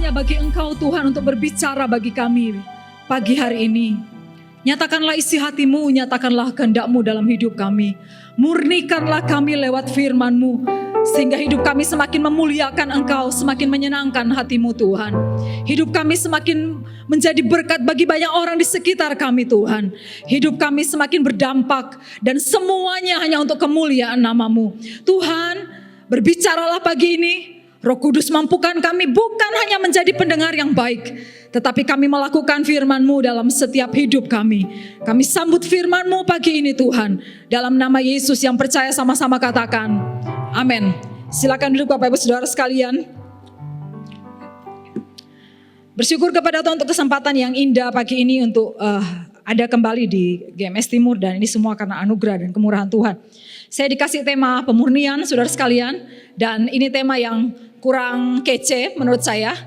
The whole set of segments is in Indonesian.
saatnya bagi Engkau Tuhan untuk berbicara bagi kami pagi hari ini. Nyatakanlah isi hatimu, nyatakanlah kehendak-mu dalam hidup kami. Murnikanlah kami lewat firman-mu, sehingga hidup kami semakin memuliakan Engkau, semakin menyenangkan hati-Mu Tuhan. Hidup kami semakin menjadi berkat bagi banyak orang di sekitar kami Tuhan. Hidup kami semakin berdampak dan semuanya hanya untuk kemuliaan nama-Mu. Tuhan, berbicaralah pagi ini. Roh Kudus mampukan kami bukan hanya menjadi pendengar yang baik, tetapi kami melakukan firman-Mu dalam setiap hidup kami. Kami sambut firman-Mu pagi ini Tuhan. Dalam nama Yesus yang percaya sama-sama katakan, amin. Silakan duduk Bapak Ibu Saudara sekalian. Bersyukur kepada Tuhan untuk kesempatan yang indah pagi ini untuk ada kembali di GMS Timur, dan ini semua karena anugerah dan kemurahan Tuhan. Saya dikasih tema pemurnian saudara sekalian, dan ini tema yang kurang kece menurut saya.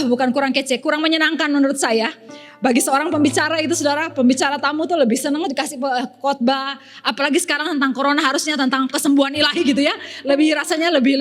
Bukan kurang kece, kurang menyenangkan menurut saya. Bagi seorang pembicara itu saudara, pembicara tamu tuh lebih senang dikasih khotbah, apalagi sekarang tentang corona, harusnya tentang kesembuhan ilahi gitu ya. Lebih rasanya lebih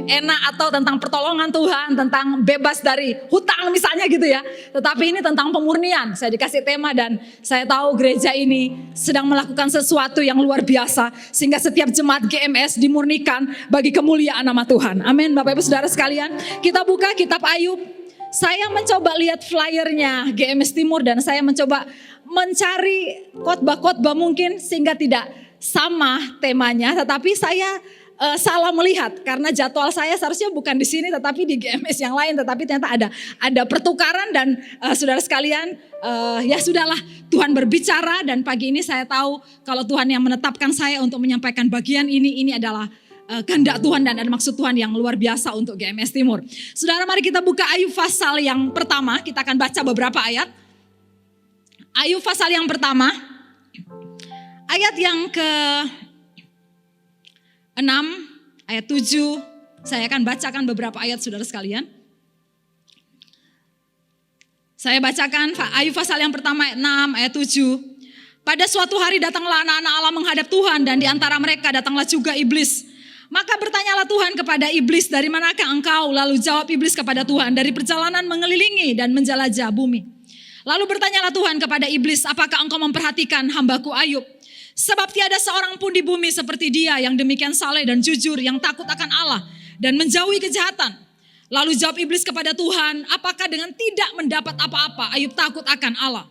enak, atau tentang pertolongan Tuhan, tentang bebas dari hutang misalnya gitu ya. Tetapi ini tentang pemurnian. Saya dikasih tema dan saya tahu gereja ini sedang melakukan sesuatu yang luar biasa sehingga setiap jemaat GMS dimurnikan bagi kemuliaan nama Tuhan. Amin. Bapak Ibu Saudara sekalian, kita buka kitab Ayub. Saya mencoba lihat flyernya GMS Timur dan saya mencoba mencari khotbah-khotbah mungkin sehingga tidak sama temanya, tetapi saya salah melihat karena jadwal saya seharusnya bukan di sini tetapi di GMS yang lain, tetapi ternyata ada pertukaran dan saudara sekalian, ya sudahlah, Tuhan berbicara dan pagi ini saya tahu kalau Tuhan yang menetapkan saya untuk menyampaikan bagian ini adalah kehendak Tuhan dan ada maksud Tuhan yang luar biasa untuk GMS Timur. Saudara, mari kita buka Ayub pasal yang pertama. Kita akan baca beberapa ayat. Ayub pasal yang pertama, ayat yang ke-6, ayat 7. Saya akan bacakan beberapa ayat saudara sekalian. Saya bacakan Ayub pasal yang pertama ayat 6, ayat 7. Pada suatu hari datanglah anak-anak Allah menghadap Tuhan, dan di antara mereka datanglah juga iblis. Maka bertanyalah Tuhan kepada iblis, dari manakah engkau? Lalu jawab iblis kepada Tuhan, dari perjalanan mengelilingi dan menjelajah bumi. Lalu bertanyalah Tuhan kepada iblis, apakah engkau memperhatikan hambaku Ayub? Sebab tiada seorang pun di bumi seperti dia yang demikian saleh dan jujur, yang takut akan Allah dan menjauhi kejahatan. Lalu jawab iblis kepada Tuhan, apakah dengan tidak mendapat apa-apa Ayub takut akan Allah?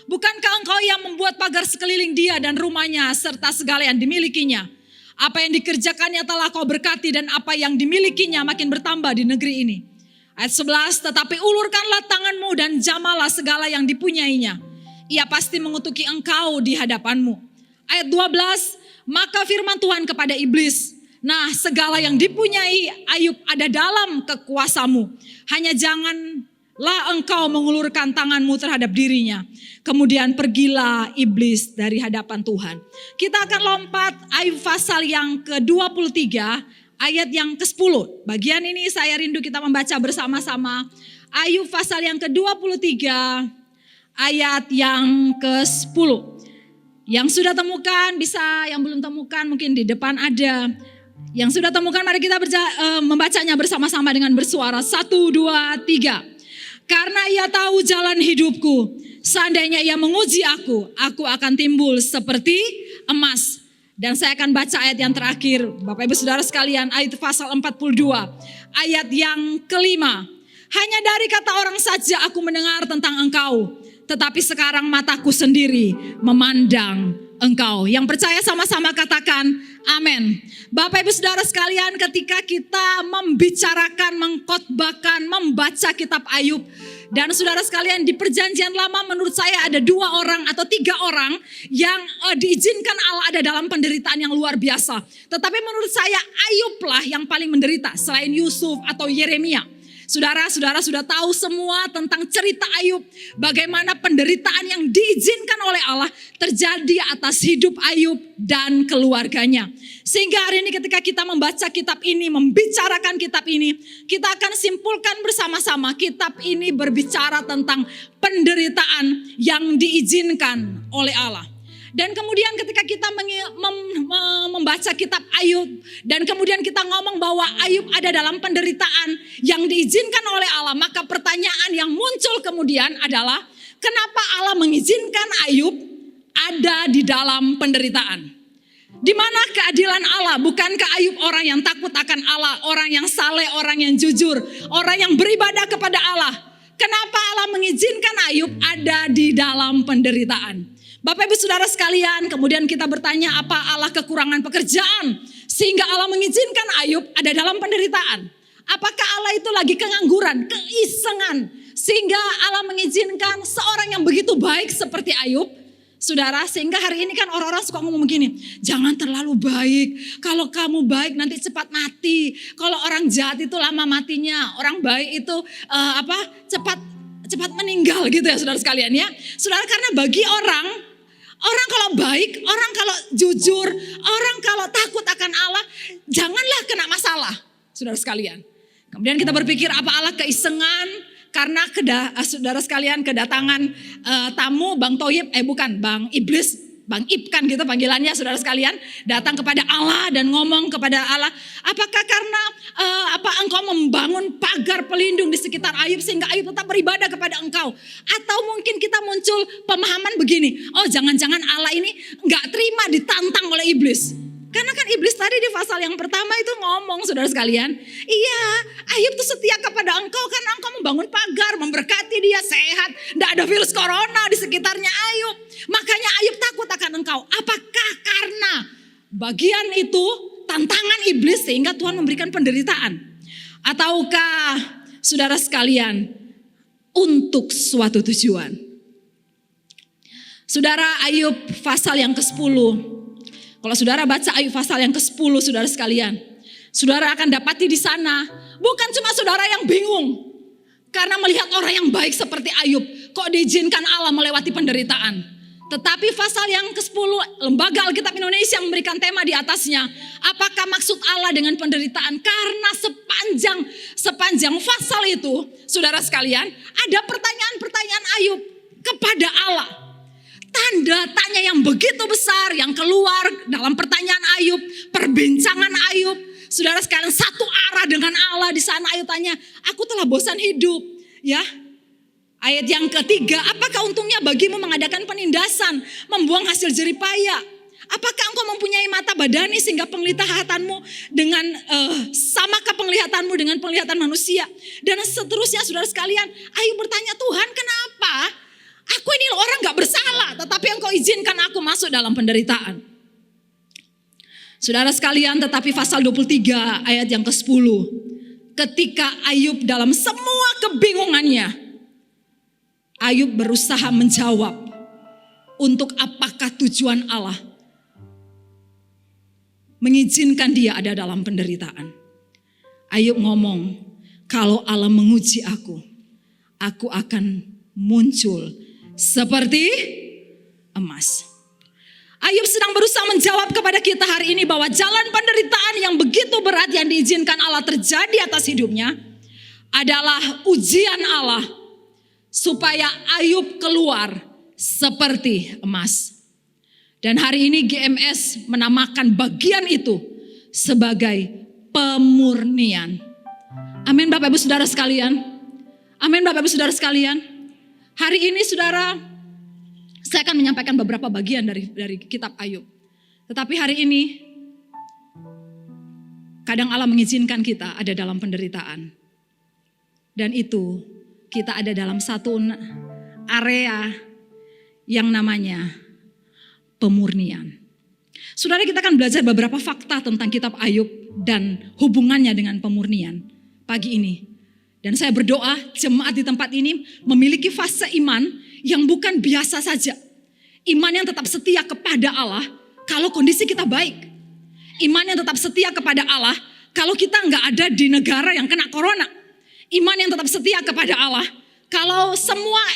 Bukankah engkau yang membuat pagar sekeliling dia dan rumahnya serta segala yang dimilikinya? Apa yang dikerjakannya telah kau berkati, dan apa yang dimilikinya makin bertambah di negeri ini. Ayat 11, tetapi ulurkanlah tanganmu dan jamalah segala yang dipunyainya. Ia pasti mengutuki engkau di hadapanmu. Ayat 12, maka firman Tuhan kepada iblis, nah segala yang dipunyai Ayub ada dalam kekuasamu. Hanya janganlah engkau mengulurkan tanganmu terhadap dirinya. Kemudian pergilah iblis dari hadapan Tuhan. Kita akan lompat Ayub pasal yang ke-23 ayat yang ke-10. Bagian ini saya rindu kita membaca bersama-sama. Ayub pasal yang ke-23 ayat yang ke-10. Yang sudah temukan bisa, yang belum temukan mungkin di depan ada. Yang sudah temukan mari kita membacanya bersama-sama dengan bersuara. 1, 2, 3. Karena ia tahu jalan hidupku, seandainya ia menguji aku akan timbul seperti emas. Dan saya akan baca ayat yang terakhir, Bapak Ibu Saudara sekalian, ayat pasal 42, ayat yang ke-5. Hanya dari kata orang saja aku mendengar tentang engkau, tetapi sekarang mataku sendiri memandang engkau. Yang percaya sama-sama katakan amin. Bapak Ibu Saudara sekalian, ketika kita membicarakan, mengkhotbahkan, membaca kitab Ayub, dan saudara sekalian di perjanjian lama menurut saya ada 2 orang atau 3 orang yang diizinkan Allah ada dalam penderitaan yang luar biasa. Tetapi menurut saya Ayublah yang paling menderita selain Yusuf atau Yeremia. Saudara-saudara sudah tahu semua tentang cerita Ayub. Bagaimana penderitaan yang diizinkan oleh Allah terjadi atas hidup Ayub dan keluarganya. Sehingga hari ini ketika kita membaca kitab ini, membicarakan kitab ini, kita akan simpulkan bersama-sama kitab ini berbicara tentang penderitaan yang diizinkan oleh Allah. Dan kemudian ketika kita membaca kitab Ayub dan kemudian kita ngomong bahwa Ayub ada dalam penderitaan yang diizinkan oleh pertanyaan yang muncul kemudian adalah, kenapa Allah mengizinkan Ayub ada di dalam penderitaan? Di mana keadilan Allah? Bukankah Ayub orang yang takut akan Allah, orang yang saleh, orang yang jujur, orang yang beribadah kepada Allah? Kenapa Allah mengizinkan Ayub ada di dalam penderitaan? Bapak Ibu Saudara sekalian, kemudian kita bertanya, apa Allah kekurangan pekerjaan sehingga Allah mengizinkan Ayub ada dalam penderitaan? Apakah Allah itu lagi kengangguran, keisengan sehingga Allah mengizinkan seorang yang begitu baik seperti Ayub? Saudara, sehingga hari ini kan orang-orang suka ngomong begini, jangan terlalu baik. Kalau kamu baik nanti cepat mati. Kalau orang jahat itu lama matinya. Orang baik itu cepat meninggal gitu ya saudara sekalian ya. Saudara, karena bagi orang kalau baik, orang kalau jujur, orang kalau takut akan Allah, janganlah kena masalah saudara sekalian. Kemudian kita berpikir, apa Allah keisengan? Karena saudara sekalian kedatangan tamu Bang Toyib, Bang Iblis, Bang Ib kan gitu panggilannya saudara sekalian, datang kepada Allah dan ngomong kepada Allah, apakah karena engkau membangun pagar pelindung di sekitar Ayub sehingga Ayub tetap beribadah kepada engkau? Atau mungkin kita muncul pemahaman begini, oh jangan-jangan Allah ini gak terima ditantang oleh iblis. Karena kan iblis tadi di pasal yang pertama itu ngomong saudara sekalian, iya Ayub itu setia kepada engkau karena engkau membangun pagar, memberkati dia sehat, tidak ada virus corona di sekitarnya Ayub. Makanya Ayub takut akan engkau. Apakah karena bagian itu tantangan iblis sehingga Tuhan memberikan penderitaan? Ataukah saudara sekalian untuk suatu tujuan? Saudara, Ayub pasal yang ke-10. Kalau saudara baca Ayub pasal yang ke-10 saudara sekalian, saudara akan dapati di sana bukan cuma saudara yang bingung karena melihat orang yang baik seperti Ayub kok diizinkan Allah melewati penderitaan. Tetapi pasal yang ke-10 Lembaga Alkitab Indonesia memberikan tema di atasnya, apakah maksud Allah dengan penderitaan? Karena sepanjang pasal itu saudara sekalian ada pertanyaan-pertanyaan Ayub kepada Allah. Tanda tanya yang begitu besar yang keluar dalam pertanyaan Ayub, perbincangan Ayub. Saudara sekalian satu arah dengan Allah di sana. Ayub tanya, aku telah bosan hidup. Ya, ayat yang ketiga, apakah untungnya bagimu mengadakan penindasan, membuang hasil jeripaya? Apakah engkau mempunyai mata badani sehingga penglihatanmu dengan samakah penglihatanmu dengan penglihatan manusia? Dan seterusnya saudara sekalian, Ayub bertanya, Tuhan kenapa? Aku ini orang gak bersalah, tetapi engkau izinkan aku masuk dalam penderitaan. Saudara sekalian, tetapi pasal 23 ayat yang ke-10. Ketika Ayub dalam semua kebingungannya, Ayub berusaha menjawab untuk apakah tujuan Allah mengizinkan dia ada dalam penderitaan. Ayub ngomong, kalau Allah menguji aku akan muncul seperti emas. Ayub sedang berusaha menjawab kepada kita hari ini bahwa jalan penderitaan yang begitu berat yang diizinkan Allah terjadi atas hidupnya adalah ujian Allah supaya Ayub keluar seperti emas. Dan hari ini GMS menamakan bagian itu sebagai pemurnian. Amin Bapak Ibu Saudara sekalian. Amin Bapak Ibu Saudara sekalian. Hari ini saudara, saya akan menyampaikan beberapa bagian dari kitab Ayub. Tetapi hari ini, kadang Allah mengizinkan kita ada dalam penderitaan. Dan itu, kita ada dalam satu area yang namanya pemurnian. Saudara, kita akan belajar beberapa fakta tentang kitab Ayub dan hubungannya dengan pemurnian pagi ini. Dan saya berdoa jemaat di tempat ini memiliki fase iman yang bukan biasa saja. Iman yang tetap setia kepada Allah kalau kondisi kita baik. Iman yang tetap setia kepada Allah kalau kita nggak ada di negara yang kena corona. Iman yang tetap setia kepada Allah kalau semua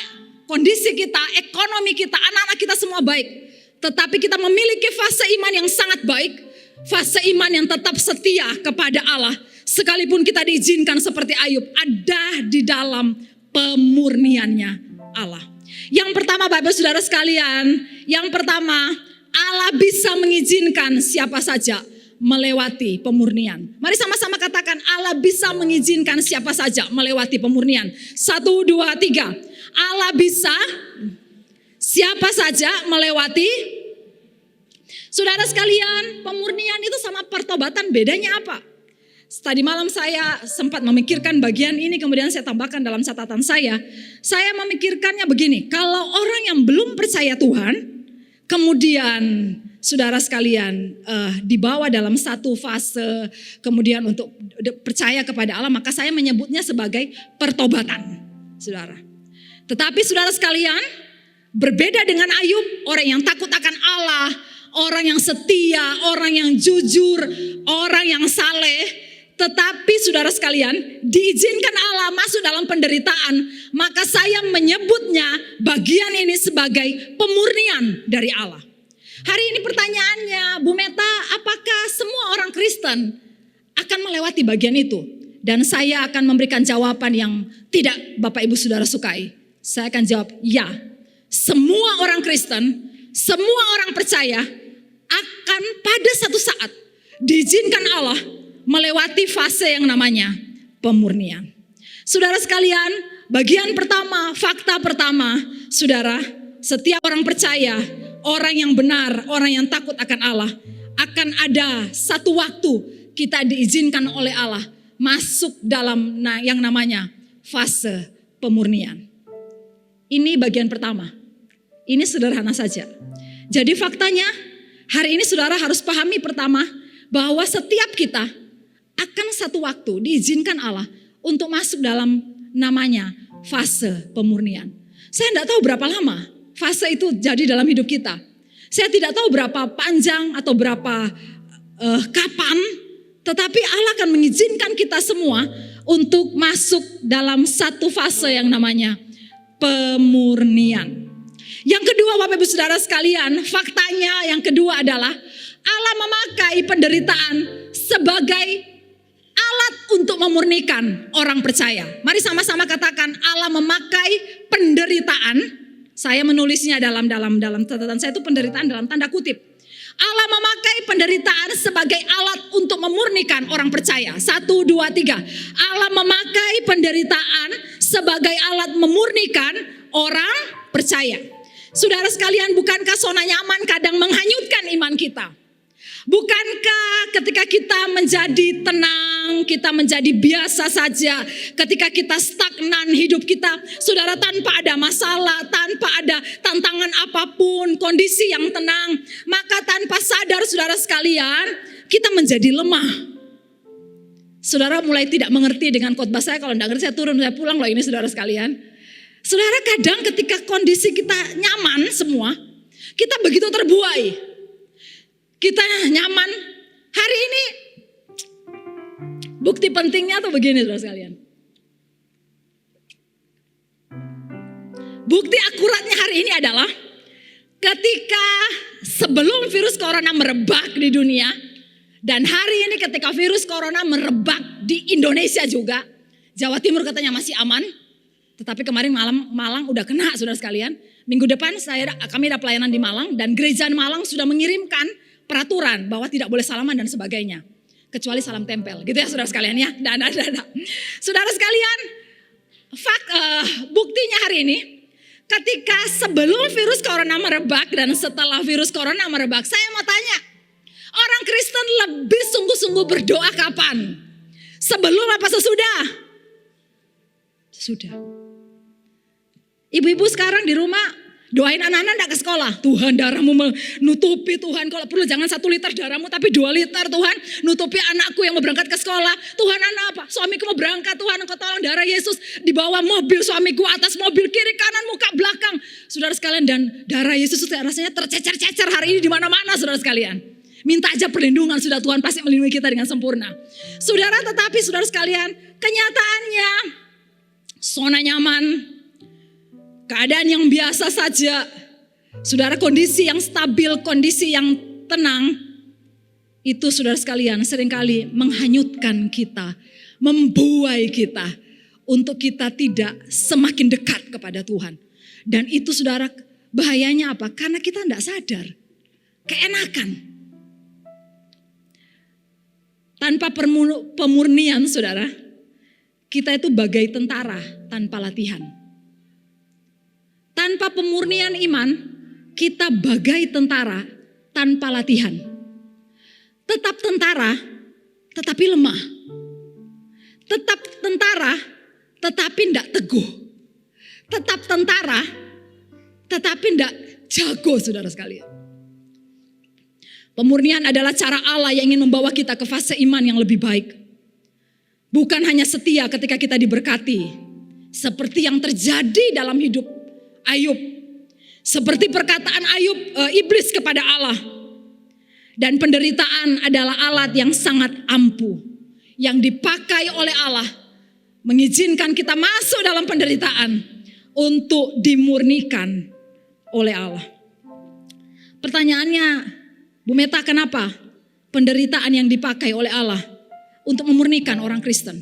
kondisi kita, ekonomi kita, anak-anak kita semua baik. Tetapi kita memiliki fase iman yang sangat baik. Fase iman yang tetap setia kepada Allah. Sekalipun kita diizinkan seperti Ayub, ada di dalam pemurniannya Allah. Yang pertama Bapak Saudara sekalian, yang pertama Allah bisa mengizinkan siapa saja melewati pemurnian. Mari sama-sama katakan, Allah bisa mengizinkan siapa saja melewati pemurnian. 1, 2, 3. Allah bisa siapa saja melewati. Saudara sekalian, pemurnian itu sama pertobatan bedanya apa? Tadi malam saya sempat memikirkan bagian ini, kemudian saya tambahkan dalam catatan saya. Saya memikirkannya begini, kalau orang yang belum percaya Tuhan, kemudian saudara sekalian dibawa dalam satu fase, kemudian untuk percaya kepada Allah, maka saya menyebutnya sebagai pertobatan, saudara. Tetapi saudara sekalian, berbeda dengan Ayub, orang yang takut akan Allah, orang yang setia, orang yang jujur, orang yang saleh. Tetapi saudara sekalian, diizinkan Allah masuk dalam penderitaan, maka saya menyebutnya bagian ini sebagai pemurnian dari Allah. Hari ini pertanyaannya, Bu Meta, apakah semua orang Kristen akan melewati bagian itu? Dan saya akan memberikan jawaban yang tidak Bapak Ibu Saudara sukai. Saya akan jawab, ya. Semua orang Kristen, semua orang percaya akan pada satu saat diizinkan Allah melewati fase yang namanya pemurnian. Saudara sekalian, bagian pertama, fakta pertama, saudara, setiap orang percaya, orang yang benar, orang yang takut akan Allah, akan ada satu waktu kita diizinkan oleh Allah masuk dalam yang namanya fase pemurnian. Ini bagian pertama. Ini sederhana saja. Jadi faktanya, hari ini saudara harus pahami pertama, bahwa setiap kita akan satu waktu diizinkan Allah untuk masuk dalam namanya fase pemurnian. Saya tidak tahu berapa lama fase itu jadi dalam hidup kita. Saya tidak tahu berapa panjang atau berapa kapan, tetapi Allah akan mengizinkan kita semua untuk masuk dalam satu fase yang namanya pemurnian. Yang kedua, Bapak Ibu Saudara sekalian, faktanya yang kedua adalah Allah memakai penderitaan sebagai alat untuk memurnikan orang percaya. Mari sama-sama katakan, Allah memakai penderitaan. Saya menulisnya dalam catatan saya itu penderitaan dalam tanda kutip. Allah memakai penderitaan sebagai alat untuk memurnikan orang percaya. 1, 2, 3. Allah memakai penderitaan sebagai alat memurnikan orang percaya. Saudara sekalian, bukankah zona nyaman kadang menghanyutkan iman kita? Bukankah ketika kita menjadi tenang, kita menjadi biasa saja, ketika kita stagnan hidup kita, saudara, tanpa ada masalah, tanpa ada tantangan apapun, kondisi yang tenang, maka tanpa sadar saudara sekalian, kita menjadi lemah. Saudara mulai tidak mengerti dengan khotbah saya, kalau tidak ngerti saya turun, saya pulang loh ini saudara sekalian. Saudara, kadang ketika kondisi kita nyaman semua, kita begitu terbuai. Kita nyaman. Hari ini bukti pentingnya tuh begini saudara sekalian. Bukti akuratnya hari ini adalah ketika sebelum virus corona merebak di dunia, dan hari ini ketika virus corona merebak di Indonesia juga, Jawa Timur katanya masih aman, tetapi kemarin Malang udah kena saudara sekalian. Minggu depan kami ada pelayanan di Malang, dan gereja Malang sudah mengirimkan peraturan bahwa tidak boleh salaman dan sebagainya, kecuali salam tempel, gitu ya saudara sekalian ya. Dan saudara sekalian, buktinya hari ini, ketika sebelum virus corona merebak dan setelah virus corona merebak, saya mau tanya, orang Kristen lebih sungguh-sungguh berdoa kapan? Sebelum apa sesudah? Sudah. Ibu-ibu sekarang di rumah doain anak-anak tidak ke sekolah. Tuhan, darahmu menutupi Tuhan. Kalau perlu jangan 1 liter darahmu, tapi 2 liter Tuhan. Nutupi anakku yang mau berangkat ke sekolah. Tuhan, anak apa? Suamiku mau berangkat Tuhan. Engkau tolong darah Yesus di bawah mobil suamiku, atas mobil, kiri, kanan, muka, belakang. Saudara sekalian, dan darah Yesus rasanya tercecer-cecer hari ini di mana-mana saudara sekalian. Minta aja perlindungan, sudah Tuhan pasti melindungi kita dengan sempurna. Saudara, tetapi saudara sekalian, kenyataannya zona nyaman, keadaan yang biasa saja, saudara, kondisi yang stabil, kondisi yang tenang, itu saudara sekalian seringkali menghanyutkan kita, membuai kita, untuk kita tidak semakin dekat kepada Tuhan. Dan itu saudara, bahayanya apa? Karena kita tidak sadar, keenakan. Tanpa pemurnian, saudara, kita itu bagai tentara tanpa latihan. Tanpa pemurnian iman, kita bagai tentara tanpa latihan. Tetap tentara, tetapi lemah. Tetap tentara, tetapi tidak teguh. Tetap tentara, tetapi tidak jago, saudara sekalian. Pemurnian adalah cara Allah yang ingin membawa kita ke fase iman yang lebih baik. Bukan hanya setia ketika kita diberkati, seperti yang terjadi dalam hidup Ayub. Seperti perkataan iblis kepada Allah. Dan penderitaan adalah alat yang sangat ampuh, yang dipakai oleh Allah, mengizinkan kita masuk dalam penderitaan untuk dimurnikan oleh Allah. Pertanyaannya, Bu Meta, kenapa penderitaan yang dipakai oleh Allah untuk memurnikan orang Kristen?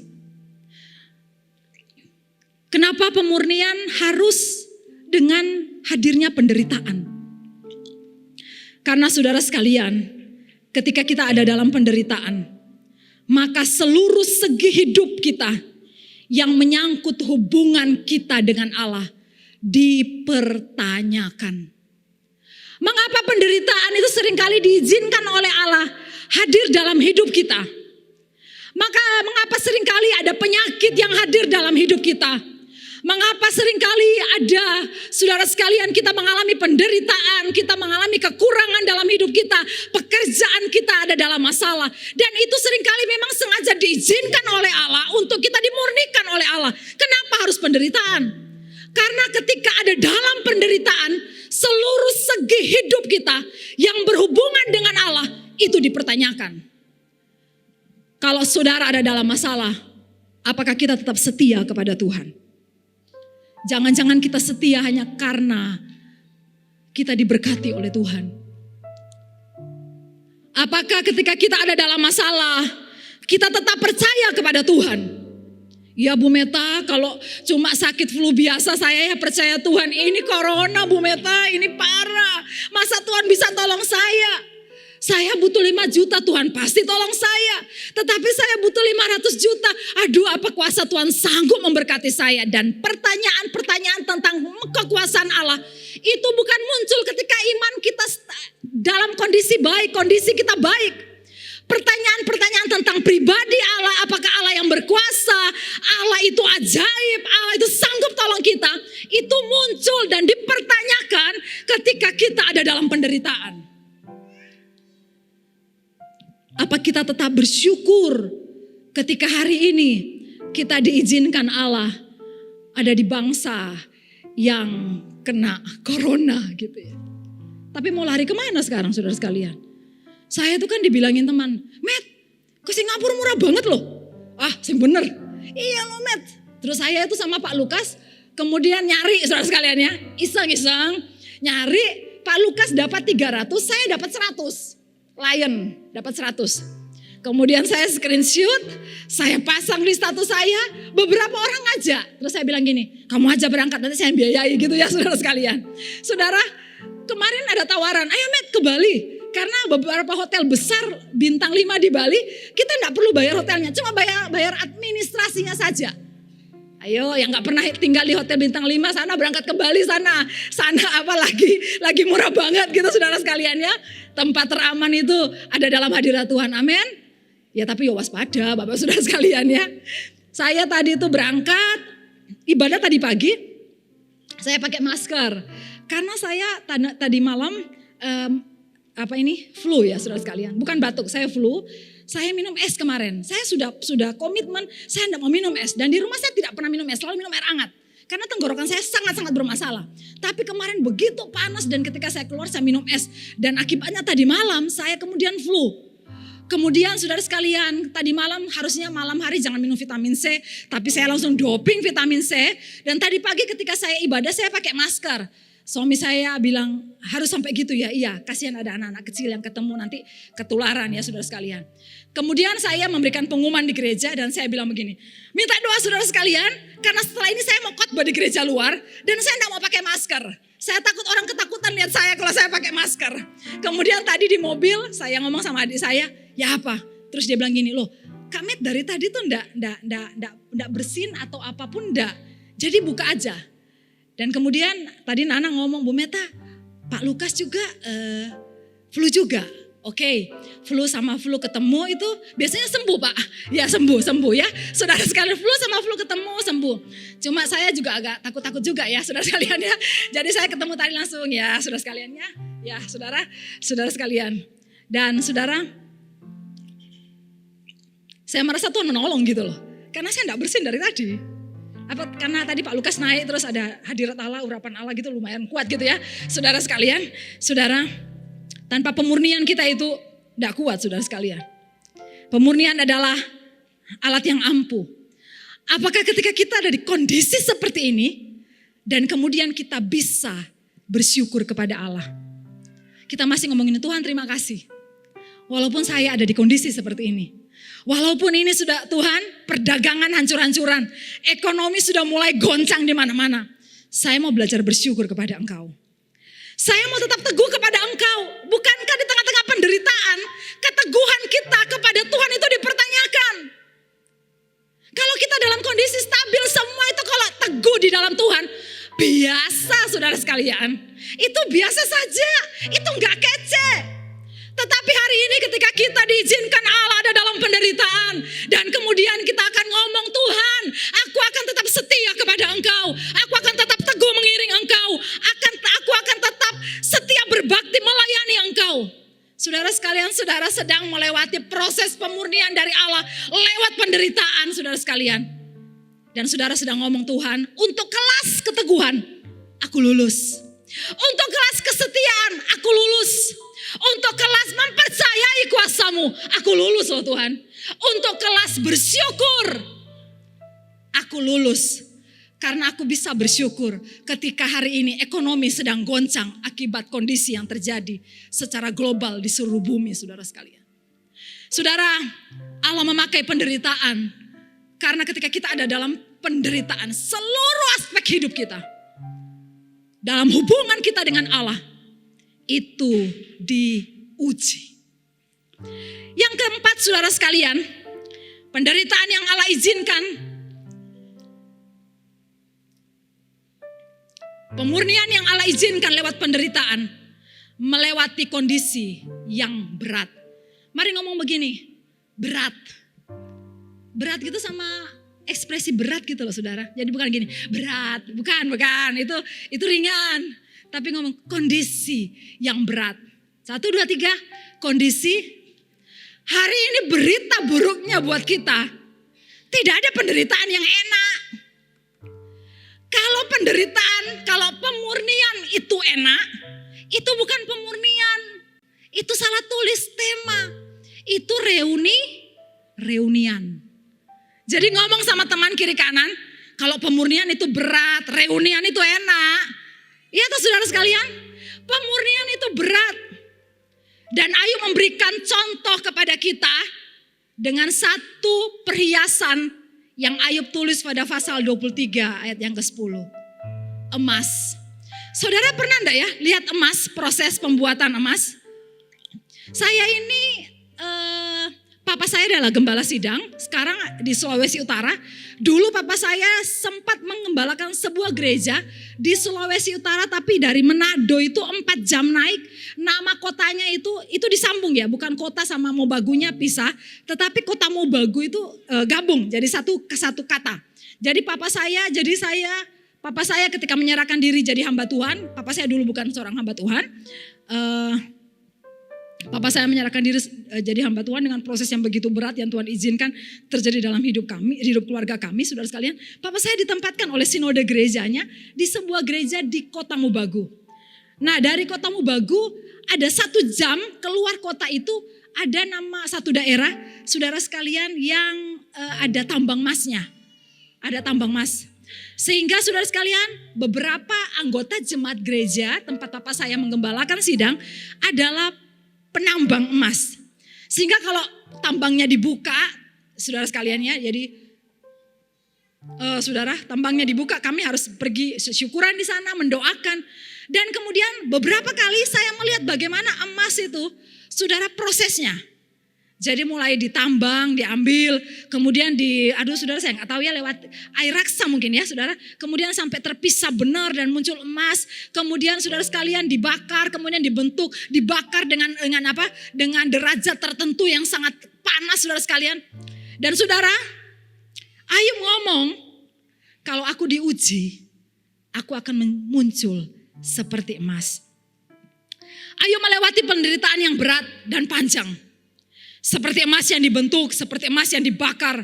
Kenapa pemurnian harus dengan hadirnya penderitaan? Karena saudara sekalian, ketika kita ada dalam penderitaan, maka seluruh segi hidup kita yang menyangkut hubungan kita dengan Allah dipertanyakan. Mengapa penderitaan itu seringkali diizinkan oleh Allah hadir dalam hidup kita? Mengapa seringkali ada penyakit yang hadir dalam hidup kita? Mengapa seringkali ada, saudara sekalian, kita mengalami penderitaan, kita mengalami kekurangan dalam hidup kita, pekerjaan kita ada dalam masalah. Dan itu seringkali memang sengaja diizinkan oleh Allah untuk kita dimurnikan oleh Allah. Kenapa harus penderitaan? Karena ketika ada dalam penderitaan, seluruh segi hidup kita yang berhubungan dengan Allah itu dipertanyakan. Kalau saudara ada dalam masalah, apakah kita tetap setia kepada Tuhan? Jangan-jangan kita setia hanya karena kita diberkati oleh Tuhan. Apakah ketika kita ada dalam masalah, kita tetap percaya kepada Tuhan? Ya Bu Meta, kalau cuma sakit flu biasa saya ya percaya Tuhan. Ini corona Bu Meta, ini parah. Masa Tuhan bisa tolong saya? Saya butuh 5 juta, Tuhan pasti tolong saya. Tetapi saya butuh 500 juta. Aduh, apa kuasa Tuhan sanggup memberkati saya? Dan pertanyaan-pertanyaan tentang kekuasaan Allah itu bukan muncul ketika iman kita dalam kondisi baik, kondisi kita baik. Pertanyaan-pertanyaan tentang pribadi Allah, apakah Allah yang berkuasa, Allah itu ajaib, Allah itu sanggup tolong kita, itu muncul dan dipertanyakan ketika kita ada dalam penderitaan. Apa kita tetap bersyukur ketika hari ini kita diizinkan Allah ada di bangsa yang kena corona gitu ya. Tapi mau lari kemana sekarang saudara sekalian? Saya tuh kan dibilangin teman, Met, ke Singapura murah banget loh. Ah, sing bener. Iya loh Met. Terus saya itu sama Pak Lukas kemudian nyari saudara sekalian ya. Iseng-iseng nyari, Pak Lukas dapat 300, saya dapat 100. Lion dapat 100. Kemudian saya screenshot, saya pasang di status saya, beberapa orang ngajak. Terus saya bilang gini, kamu aja berangkat nanti saya biayai gitu ya saudara sekalian. Saudara, kemarin ada tawaran, ayo Met ke Bali. Karena beberapa hotel besar bintang 5 di Bali, kita gak perlu bayar hotelnya, cuma bayar administrasinya saja. Ayo yang gak pernah tinggal di hotel bintang 5 sana berangkat ke Bali sana. Sana apa lagi murah banget gitu saudara sekalian ya. Tempat teraman itu ada dalam hadirat Tuhan, amin. Ya tapi ya waspada Bapak saudara sekalian ya. Saya tadi itu berangkat, ibadah tadi pagi, saya pakai masker. Karena saya tadi malam flu ya saudara sekalian. Bukan batuk, saya flu. Saya minum es kemarin. Saya sudah komitmen, saya tidak mau minum es. Dan di rumah saya tidak pernah minum es, selalu minum air hangat. Karena tenggorokan saya sangat-sangat bermasalah. Tapi kemarin begitu panas dan ketika saya keluar saya minum es. Dan akibatnya tadi malam saya kemudian flu. Kemudian saudara sekalian, tadi malam harusnya malam hari jangan minum vitamin C. Tapi saya langsung doping vitamin C. Dan tadi pagi ketika saya ibadah saya pakai masker. Suami saya bilang harus sampai gitu ya, iya kasihan ada anak-anak kecil yang ketemu nanti ketularan ya saudara sekalian. Kemudian saya memberikan pengumuman di gereja dan saya bilang begini, minta doa saudara sekalian karena setelah ini saya mau khotbah di gereja luar dan saya tidak mau pakai masker. Saya takut orang ketakutan lihat saya kalau saya pakai masker. Kemudian tadi di mobil saya ngomong sama adik saya, ya apa? Terus dia bilang gini, loh Kak Met dari tadi tuh enggak bersin atau apapun enggak. Jadi buka aja. Dan kemudian tadi Nana ngomong, Bu Meta, Pak Lukas juga flu juga. Oke, flu sama flu ketemu itu biasanya sembuh Pak. Ya sembuh ya. Saudara sekalian, flu sama flu ketemu sembuh. Cuma saya juga agak takut-takut juga ya saudara sekalian ya. Jadi saya ketemu tadi langsung ya saudara sekalian ya. Ya saudara sekalian. Dan saudara, saya merasa Tuhan menolong gitu loh. Karena saya enggak bersin dari tadi. Apa karena tadi Pak Lukas naik terus ada hadirat Allah, urapan Allah gitu lumayan kuat gitu ya. Saudara sekalian, saudara, tanpa pemurnian kita itu tidak kuat saudara sekalian. Pemurnian adalah alat yang ampuh. Apakah ketika kita ada di kondisi seperti ini dan kemudian kita bisa bersyukur kepada Allah. Kita masih ngomongin Tuhan terima kasih. Walaupun saya ada di kondisi seperti ini. Walaupun ini sudah Tuhan perdagangan hancur-hancuran. Ekonomi sudah mulai goncang di mana-mana. Saya mau belajar bersyukur kepada Engkau. Saya mau tetap teguh kepada Engkau. Bukankah di tengah-tengah penderitaan, keteguhan kita kepada Tuhan itu dipertanyakan. Kalau kita dalam kondisi stabil, semua itu kalau teguh di dalam Tuhan, biasa saudara sekalian. Itu biasa saja, itu enggak kece. Tetapi hari ini ketika kita diizinkan Allah ada dalam penderitaan. Dan kemudian kita akan ngomong, Tuhan, aku akan tetap setia kepada Engkau. Aku akan tetap teguh mengiring Engkau. Aku akan tetap setia berbakti melayani Engkau. Saudara sekalian, saudara sedang melewati proses pemurnian dari Allah lewat penderitaan saudara sekalian. Dan saudara sedang ngomong, Tuhan, untuk kelas keteguhan, aku lulus. Untuk kelas kesetiaan, aku lulus. Untuk kelas mempercayai kuasa-Mu, aku lulus loh Tuhan. Untuk kelas bersyukur, aku lulus. Karena aku bisa bersyukur ketika hari ini ekonomi sedang goncang akibat kondisi yang terjadi secara global di seluruh bumi saudara sekalian. Saudara, Allah memakai penderitaan karena ketika kita ada dalam penderitaan seluruh aspek hidup kita, dalam hubungan kita dengan Allah, itu diuji. Yang keempat saudara sekalian, penderitaan yang Allah izinkan, pemurnian yang Allah izinkan lewat penderitaan, melewati kondisi yang berat. Mari ngomong begini, berat. Berat gitu sama ekspresi berat gitu loh saudara. Jadi bukan gini, berat, bukan, itu ringan. Tapi ngomong kondisi yang berat. 1, 2, 3, kondisi. Hari ini berita buruknya buat kita. Tidak ada penderitaan yang enak. Kalau penderitaan, kalau pemurnian itu enak, itu bukan pemurnian. Itu salah tulis tema. Itu reunian. Jadi ngomong sama teman kiri kanan, kalau pemurnian itu berat, reunian itu enak. Ya toh saudara sekalian, pemurnian itu berat. Dan Ayub memberikan contoh kepada kita dengan satu perhiasan yang Ayub tulis pada pasal 23 ayat yang ke-10. Emas. Saudara pernah enggak ya lihat emas, proses pembuatan emas? Saya ini, papa saya adalah gembala sidang, sekarang di Sulawesi Utara. Dulu papa saya sempat mengembalakan sebuah gereja di Sulawesi Utara, tapi dari Manado itu 4 jam naik. Nama kotanya itu disambung ya, bukan kota sama Mobagunya pisah, tetapi kota Mobagu itu gabung jadi satu kata. Jadi papa saya ketika menyerahkan diri jadi hamba Tuhan, papa saya dulu bukan seorang hamba Tuhan. Papa saya menyerahkan diri jadi hamba Tuhan dengan proses yang begitu berat yang Tuhan izinkan terjadi dalam hidup kami, hidup keluarga kami, saudara sekalian. Papa saya ditempatkan oleh sinode gerejanya di sebuah gereja di kota Mobagu. Nah dari kota Mobagu ada 1 jam keluar kota itu ada nama satu daerah, saudara sekalian, yang ada tambang emasnya. Ada tambang emas. Sehingga saudara sekalian, beberapa anggota jemaat gereja tempat papa saya menggembalakan sidang adalah penambang emas. Sehingga kalau tambangnya dibuka, saudara sekalian ya, jadi saudara tambangnya dibuka, kami harus pergi syukuran di sana, mendoakan. Dan kemudian beberapa kali saya melihat bagaimana emas itu, saudara prosesnya. Jadi mulai ditambang, diambil, kemudian saudara saya nggak tahu ya lewat air raksa mungkin ya saudara. Kemudian sampai terpisah benar dan muncul emas. Kemudian saudara sekalian dibakar, kemudian dibentuk, dibakar dengan apa? Dengan derajat tertentu yang sangat panas saudara sekalian. Dan saudara, Ayub ngomong, kalau aku diuji, aku akan muncul seperti emas. Ayub melewati penderitaan yang berat dan panjang. Seperti emas yang dibentuk, seperti emas yang dibakar.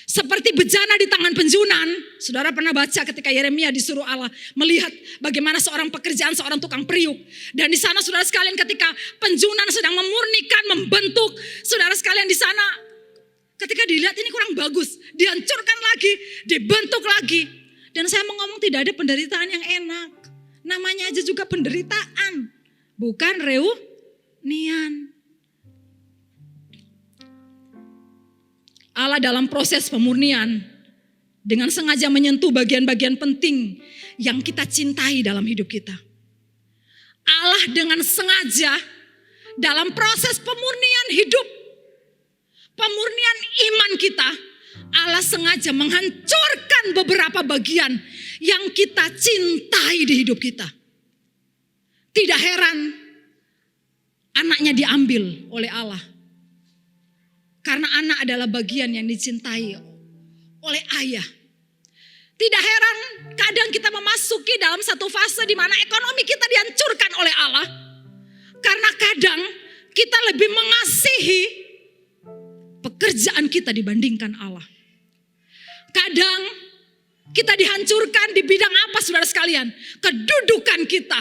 Seperti bejana di tangan penjunan. Saudara pernah baca ketika Yeremia disuruh Allah melihat bagaimana seorang pekerjaan seorang tukang periuk. Dan di sana saudara sekalian ketika penjunan sedang memurnikan, membentuk. Saudara sekalian di sana ketika dilihat ini kurang bagus. Dihancurkan lagi, dibentuk lagi. Dan saya mau ngomong tidak ada penderitaan yang enak. Namanya aja juga penderitaan. Bukan reunian. Allah dalam proses pemurnian dengan sengaja menyentuh bagian-bagian penting yang kita cintai dalam hidup kita. Allah dengan sengaja dalam proses pemurnian hidup, pemurnian iman kita, Allah sengaja menghancurkan beberapa bagian yang kita cintai di hidup kita. Tidak heran anaknya diambil oleh Allah. Karena anak adalah bagian yang dicintai oleh ayah. Tidak heran kadang kita memasuki dalam satu fase di mana ekonomi kita dihancurkan oleh Allah. Karena kadang kita lebih mengasihi pekerjaan kita dibandingkan Allah. Kadang kita dihancurkan di bidang apa saudara sekalian? Kedudukan kita,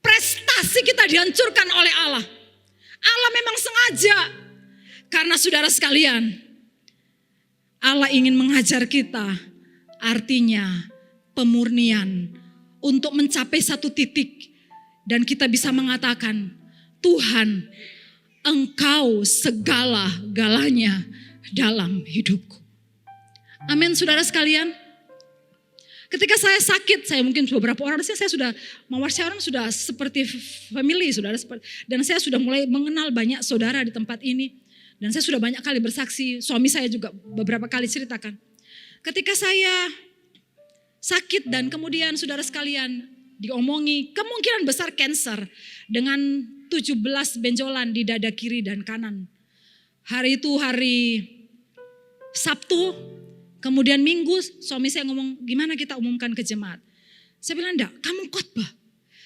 prestasi kita dihancurkan oleh Allah. Allah memang sengaja. Karena saudara sekalian, Allah ingin mengajar kita artinya pemurnian untuk mencapai satu titik. Dan kita bisa mengatakan, Tuhan, Engkau segala-galanya dalam hidupku. Amin saudara sekalian. Ketika saya sakit, saya mungkin beberapa orang saya sudah orang sudah seperti family saudara. Dan saya sudah mulai mengenal banyak saudara di tempat ini. Dan saya sudah banyak kali bersaksi, suami saya juga beberapa kali ceritakan. Ketika saya sakit dan kemudian saudara sekalian diomongi kemungkinan besar kanker dengan 17 benjolan di dada kiri dan kanan. Hari itu hari Sabtu, kemudian Minggu suami saya ngomong gimana kita umumkan ke jemaat. Saya bilang enggak, kamu khotbah.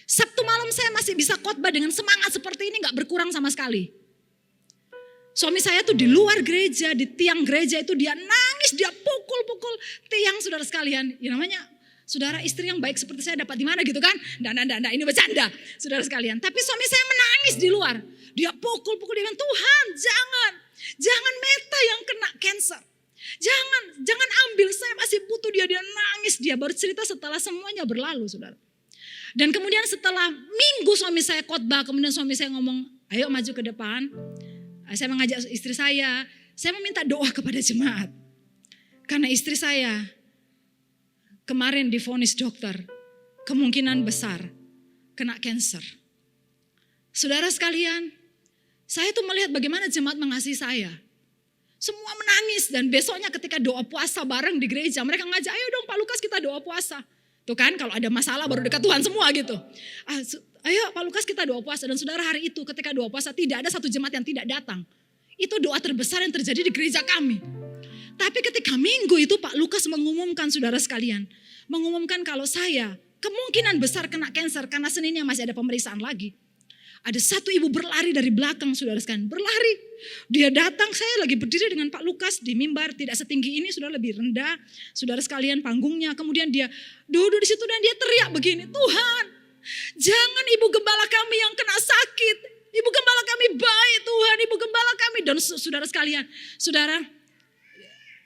Sabtu malam saya masih bisa khotbah dengan semangat seperti ini gak berkurang sama sekali. Suami saya tuh di luar gereja, di tiang gereja itu dia nangis, dia pukul-pukul tiang saudara sekalian. Ya namanya saudara istri yang baik seperti saya dapat di mana gitu kan? Nggak, ini bercanda saudara sekalian. Tapi suami saya menangis di luar. Dia pukul-pukul, dia bilang Tuhan jangan Meta yang kena kanker. Jangan ambil, saya masih butuh dia nangis. Dia baru cerita setelah semuanya berlalu saudara. Dan kemudian setelah Minggu suami saya khotbah, kemudian suami saya ngomong ayo maju ke depan. Saya mengajak istri saya meminta doa kepada jemaat. Karena istri saya kemarin divonis dokter, kemungkinan besar kena kanker. Saudara sekalian, saya tuh melihat bagaimana jemaat mengasihi saya. Semua menangis dan besoknya ketika doa puasa bareng di gereja, mereka ngajak, ayo dong Pak Lukas kita doa puasa. Tuh kan kalau ada masalah baru dekat Tuhan semua gitu. Ayo Pak Lukas kita doa puasa. Dan saudara hari itu ketika doa puasa tidak ada satu jemaat yang tidak datang. Itu doa terbesar yang terjadi di gereja kami. Tapi ketika Minggu itu Pak Lukas mengumumkan saudara sekalian. Mengumumkan kalau saya kemungkinan besar kena kanker karena Seninnya masih ada pemeriksaan lagi. Ada satu ibu berlari dari belakang saudara sekalian. Berlari. Dia datang, saya lagi berdiri dengan Pak Lukas di mimbar. Tidak setinggi ini, sudah lebih rendah. Saudara sekalian panggungnya. Kemudian dia duduk di situ dan dia teriak begini. Tuhan, jangan ibu gembala kami yang kena sakit. Ibu gembala kami baik Tuhan. Ibu gembala kami. Dan saudara sekalian. Saudara,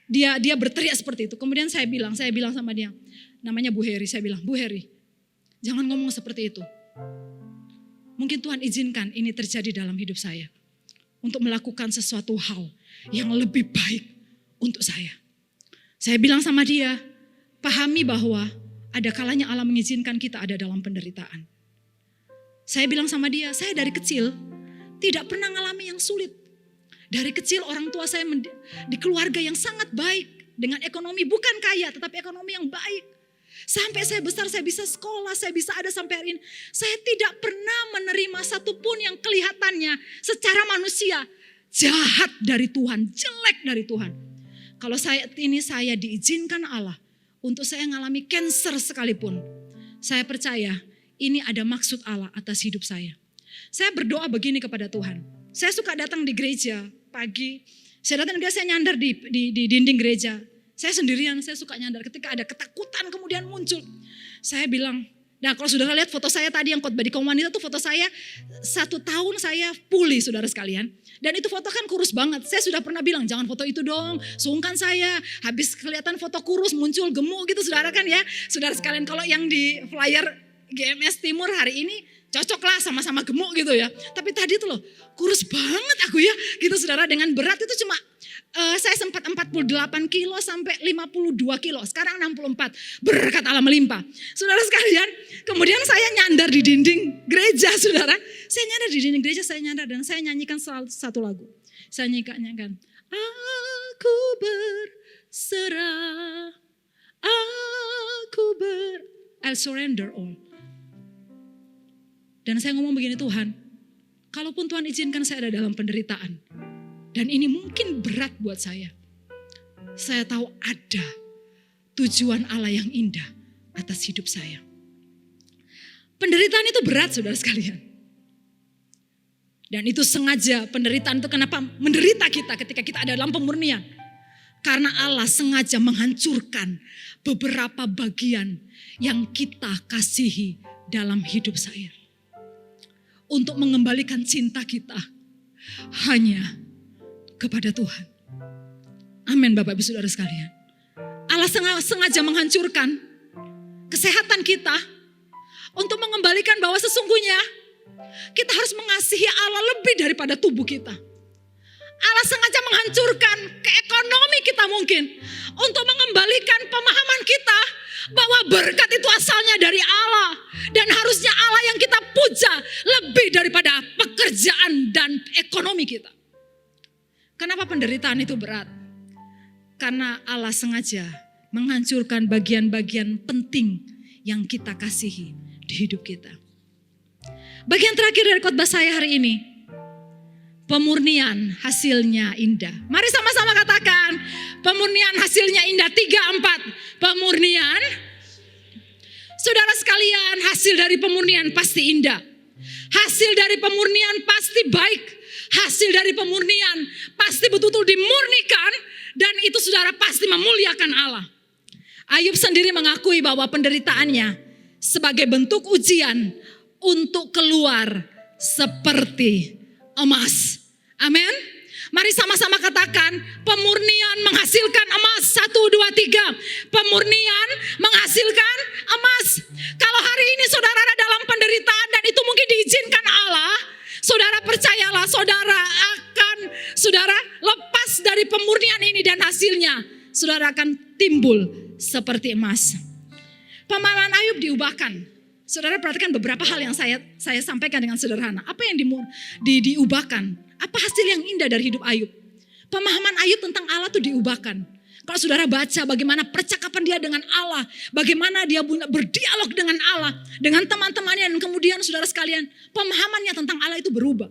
dia berteriak seperti itu. Kemudian saya bilang sama dia. Namanya Bu Heri. Saya bilang, Bu Heri, jangan ngomong seperti itu. Mungkin Tuhan izinkan ini terjadi dalam hidup saya. Untuk melakukan sesuatu hal yang lebih baik untuk saya. Saya bilang sama dia, pahami bahwa ada kalanya Allah mengizinkan kita ada dalam penderitaan. Saya bilang sama dia, saya dari kecil tidak pernah mengalami yang sulit. Dari kecil orang tua saya di keluarga yang sangat baik. Dengan ekonomi bukan kaya tetapi ekonomi yang baik. Sampai saya besar saya bisa sekolah, saya bisa ada sampai hari ini. Saya tidak pernah menerima satupun yang kelihatannya secara manusia jahat dari Tuhan, jelek dari Tuhan. Kalau saya diizinkan Allah untuk saya mengalami cancer sekalipun. Saya percaya ini ada maksud Allah atas hidup saya. Saya berdoa begini kepada Tuhan. Saya suka datang di gereja pagi. Saya datang dia, saya nyandar di dinding gereja. Saya sendirian, saya suka nyandar. Ketika ada ketakutan kemudian muncul. Saya bilang, nah kalau saudara lihat foto saya tadi yang khotbah di kaum wanita tuh foto saya 1 tahun saya pulih saudara sekalian. Dan itu foto kan kurus banget. Saya sudah pernah bilang jangan foto itu dong, sungkan saya. Habis kelihatan foto kurus muncul gemuk gitu saudara kan ya. Saudara sekalian kalau yang di flyer GMS Timur hari ini cocok lah sama-sama gemuk gitu ya. Tapi tadi tuh loh kurus banget aku ya gitu saudara, dengan berat itu cuma saya sempat 48 kilo sampai 52 kilo. Sekarang 64. Berkat Allah melimpah. Saudara sekalian, kemudian saya nyandar di dinding gereja, saudara. Saya nyandar di dinding gereja, saya nyandar dan saya nyanyikan satu lagu. Saya nyanyikan, aku berserah, I'll surrender all. Dan saya ngomong begini, Tuhan, kalaupun Tuhan izinkan saya ada dalam penderitaan, dan ini mungkin berat buat saya tahu ada tujuan Allah yang indah atas hidup saya. Penderitaan itu berat saudara sekalian. Dan itu sengaja, penderitaan itu kenapa menderita kita ketika kita ada dalam pemurnian. Karena Allah sengaja menghancurkan beberapa bagian yang kita kasihi dalam hidup saya. Untuk mengembalikan cinta kita hanya kepada Tuhan. Amin Bapak Ibu Saudara sekalian. Allah sengaja menghancurkan kesehatan kita untuk mengembalikan bahwa sesungguhnya kita harus mengasihi Allah lebih daripada tubuh kita. Allah sengaja menghancurkan keekonomi kita mungkin untuk mengembalikan pemahaman kita bahwa berkat itu asalnya dari Allah dan harusnya Allah yang kita puja lebih daripada pekerjaan dan ekonomi kita. Kenapa penderitaan itu berat? Karena Allah sengaja menghancurkan bagian-bagian penting yang kita kasihi di hidup kita. Bagian terakhir dari khotbah saya hari ini. Pemurnian hasilnya indah. Mari sama-sama katakan, pemurnian hasilnya indah. 3, 4. Pemurnian. Saudara sekalian, hasil dari pemurnian pasti indah. Hasil dari pemurnian pasti baik. Hasil dari pemurnian pasti betul-betul dimurnikan dan itu saudara pasti memuliakan Allah. Ayub sendiri mengakui bahwa penderitaannya sebagai bentuk ujian untuk keluar seperti emas. Amin. Mari sama-sama katakan, pemurnian menghasilkan emas. 1, 2, 3. Pemurnian menghasilkan emas. Kalau hari ini saudara ada dalam penderitaan dan itu mungkin diizinkan Allah, saudara percayalah, saudara lepas dari pemurnian ini dan hasilnya saudara akan timbul seperti emas. Pemahaman Ayub diubahkan. Saudara perhatikan beberapa hal yang saya sampaikan dengan sederhana. Apa yang diubahkan? Apa hasil yang indah dari hidup Ayub? Pemahaman Ayub tentang Allah itu diubahkan. Kalau saudara baca bagaimana percakapan dia dengan Allah, bagaimana dia berdialog dengan Allah, dengan teman-temannya, dan kemudian saudara sekalian, pemahamannya tentang Allah itu berubah.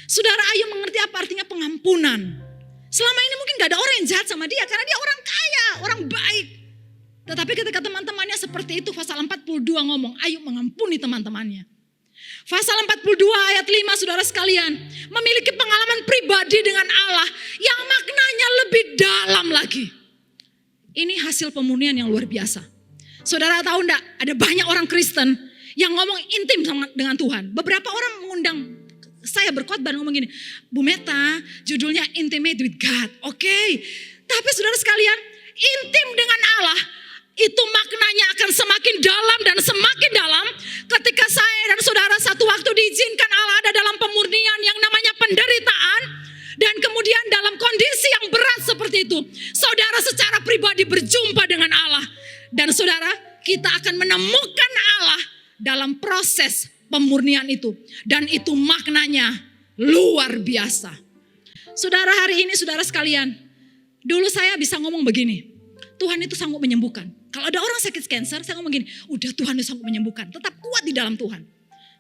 Saudara Ayub mengerti apa artinya pengampunan. Selama ini mungkin gak ada orang yang jahat sama dia karena dia orang kaya, orang baik. Tetapi ketika teman-temannya seperti itu, pasal 42 ngomong, Ayub mengampuni teman-temannya. Pasal 42 ayat 5 saudara sekalian, memiliki pengalaman pribadi dengan Allah yang maknanya lebih dalam lagi. Ini hasil pemurnian yang luar biasa. Saudara tahu enggak, ada banyak orang Kristen yang ngomong intim dengan Tuhan. Beberapa orang mengundang saya berkhotbah ngomong gini, Bu Meta, judulnya Intimate with God. Oke. Tapi saudara sekalian, intim dengan Allah itu maknanya akan semakin dalam dan semakin dalam ketika saya dan saudara satu waktu diizinkan Allah ada dalam pemurnian yang namanya penderitaan. Dan kemudian dalam kondisi yang berat seperti itu, saudara secara pribadi berjumpa dengan Allah. Dan saudara, kita akan menemukan Allah dalam proses pemurnian itu. Dan itu maknanya luar biasa. Saudara, hari ini saudara sekalian, dulu saya bisa ngomong begini, Tuhan itu sanggup menyembuhkan. Kalau ada orang sakit kanker, saya ngomong gini, udah Tuhan itu sanggup menyembuhkan. Tetap kuat di dalam Tuhan.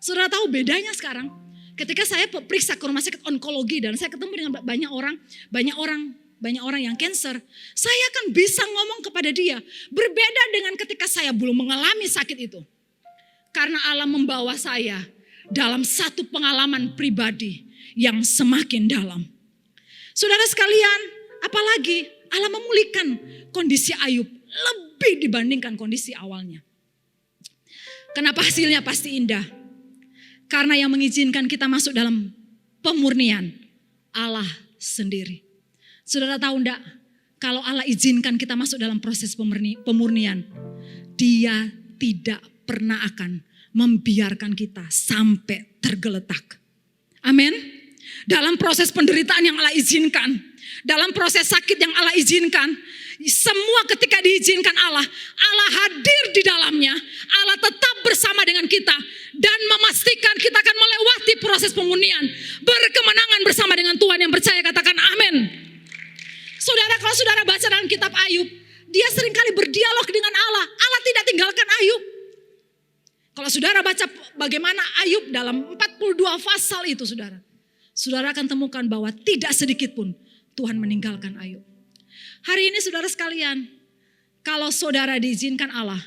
Saudara tahu bedanya sekarang? Ketika saya periksa ke rumah sakit onkologi dan saya ketemu dengan banyak orang yang kanker, saya akan bisa ngomong kepada dia. Berbeda dengan ketika saya belum mengalami sakit itu. Karena Allah membawa saya dalam satu pengalaman pribadi yang semakin dalam. Saudara sekalian, apalagi Allah memulihkan kondisi Ayub lebih dibandingkan kondisi awalnya. Kenapa hasilnya pasti indah? Karena yang mengizinkan kita masuk dalam pemurnian Allah sendiri. Saudara tahu enggak? Kalau Allah izinkan kita masuk dalam proses pemurnian, Dia tidak pernah akan membiarkan kita sampai tergeletak. Amin. Dalam proses penderitaan yang Allah izinkan, dalam proses sakit yang Allah izinkan, semua ketika diizinkan Allah hadir di dalamnya. Allah tetap bersama dengan kita dan memastikan kita akan melewati proses pemurnian, berkemenangan bersama dengan Tuhan. Yang percaya katakan amin. Saudara, kalau saudara baca dalam kitab Ayub, dia seringkali berdialog dengan Allah. Allah tidak tinggalkan Ayub. Kalau saudara baca bagaimana Ayub dalam 42 pasal itu, saudara akan temukan bahwa tidak sedikit pun Tuhan meninggalkan Ayub. Hari ini saudara sekalian, kalau saudara diizinkan Allah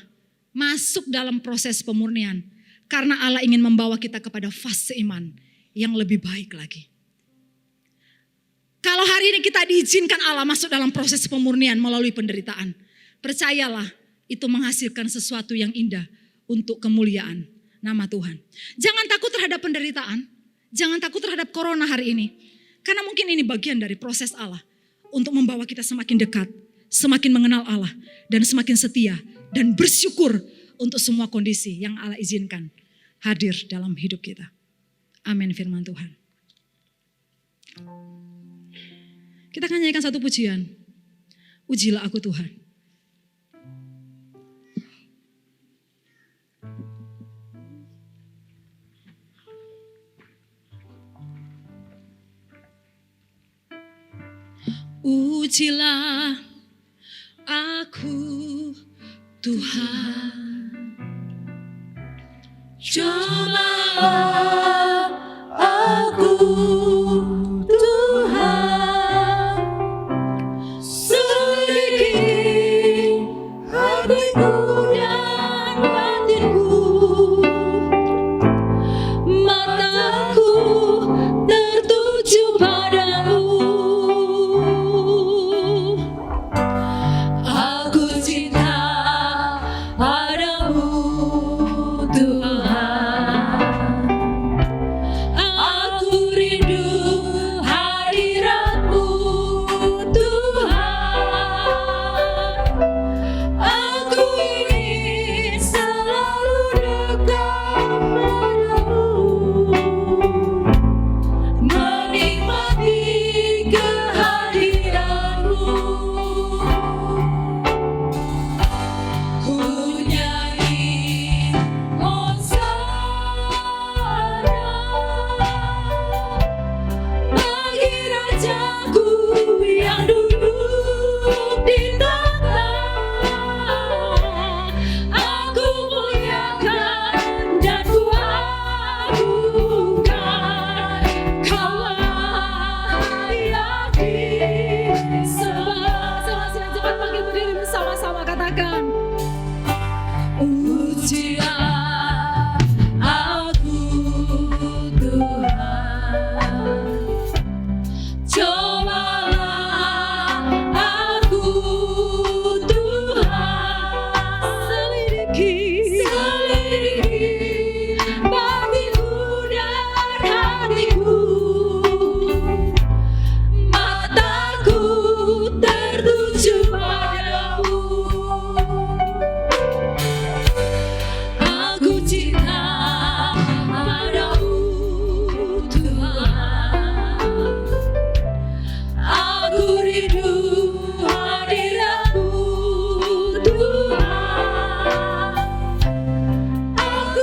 masuk dalam proses pemurnian, karena Allah ingin membawa kita kepada fase iman yang lebih baik lagi. Kalau hari ini kita diizinkan Allah masuk dalam proses pemurnian melalui penderitaan, percayalah itu menghasilkan sesuatu yang indah untuk kemuliaan nama Tuhan. Jangan takut terhadap penderitaan, jangan takut terhadap corona hari ini. Karena mungkin ini bagian dari proses Allah untuk membawa kita semakin dekat, semakin mengenal Allah, dan semakin setia, dan bersyukur untuk semua kondisi yang Allah izinkan hadir dalam hidup kita. Amin firman Tuhan. Kita akan nyanyikan satu pujian. Ujilah aku Tuhan. Ujilah aku Tuhan, cobalah aku Tuhan, selidiki hatiku dan batinku, mataku tertuju padamu. Aku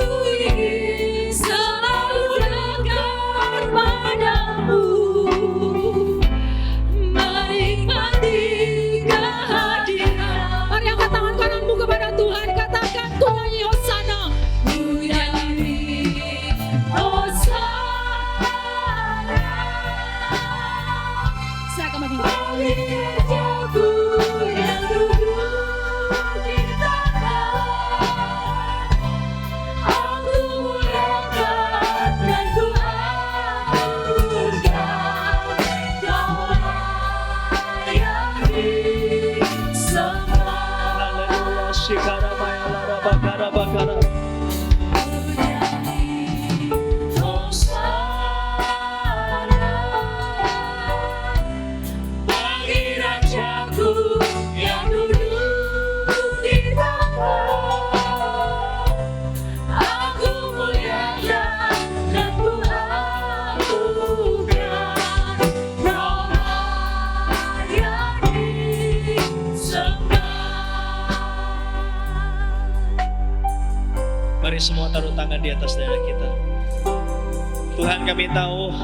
Mari semua taruh tangan di atas dada kita. Tuhan, kami tahu